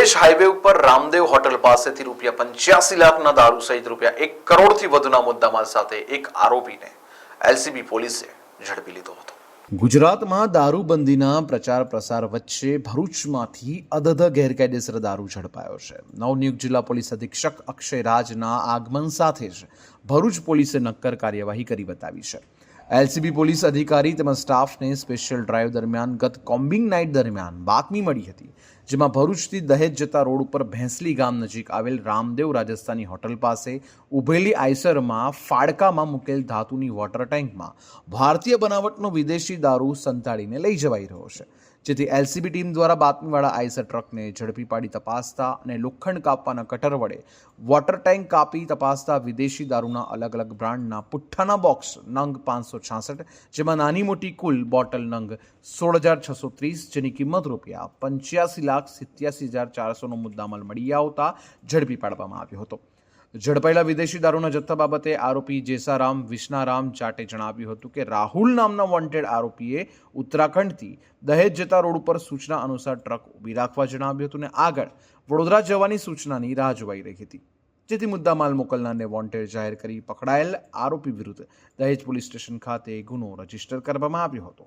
દહેજ હાઈવે ઉપર રામદેવ હોટલ પાસેથી ₹85 લાખના દારૂ સહિત ₹1 કરોડથી વધુના મુદ્દામાલ સાથે એક આરોપીને એલસીબી પોલીસે ઝડપી લીધો હતો. ગુજરાતમાં દારૂબંધીના પ્રચાર પ્રસાર વચ્ચે ભરૂચમાંથી અધધ ગેરકાયદેસર દારૂ ઝડપાયો છે. નવનિયુક્ત જિલ્લા પોલીસ અધિક્ષક અક્ષય રાજના આગમન સાથે જ ભરૂચ પોલીસે નક્કર કાર્યવાહી કરી બતાવી છે. એલસીબી પોલીસ અધિકારી તેમજ સ્ટાફને સ્પેશિયલ ડ્રાઈવ દરમિયાન ગત કોમ્બિંગ નાઇટ દરમિયાન બાતમી મળી હતી, જેમાં ભરૂચથી દહેજ જતા રોડ ઉપર ભેંસલી ગામ નજીક આવેલ રામદેવ રાજસ્થાની હોટલ પાસે ઉભેલી આઈસરમાં ફાડકામાં મૂકેલ ધાતુની વોટર ટેન્કમાં ભારતીય બનાવટનો વિદેશી દારૂ સંતાડીને લઈ જવાઈ રહ્યો છે. જેથી એલસીબી ટીમ દ્વારા બાતમીવાળા આઈસર ટ્રકને ઝડપી પાડી તપાસતા અને લોખંડ કાપવાના કટર વડે વોટર ટેન્ક કાપી તપાસતા વિદેશી દારૂના અલગ અલગ બ્રાન્ડના પુઠ્ઠાના બોક્સ નંગ 566, જેમાં નાની મોટી કુલ બોટલ નંગ 16,630, જેની કિંમત ₹85,87,400નો મુદ્દામાલ મળી આવતા ઝડપી પાડવામાં આવ્યો હતો. ઝડપાયેલા વિદેશી દારૂના જથ્થા બાબતે આરોપી જેસારામ વિષ્ણારામ જાટે જણાવ્યું હતું કે રાહુલ નામના વોન્ટેડ આરોપીએ ઉત્તરાખંડથી દહેજ જતા રોડ ઉપર સૂચના અનુસાર ટ્રક ઊભી રાખવા જણાવ્યું હતું અને આગળ વડોદરા જવાની સૂચનાની રાહ જોવાઈ રહી હતી, જેથી મુદ્દામાલ મોકલનારને વોન્ટેડ જાહેર કરી પકડાયેલ આરોપી વિરુદ્ધ દહેજ પોલીસ સ્ટેશન ખાતે ગુનો રજીસ્ટર કરવામાં આવ્યો હતો.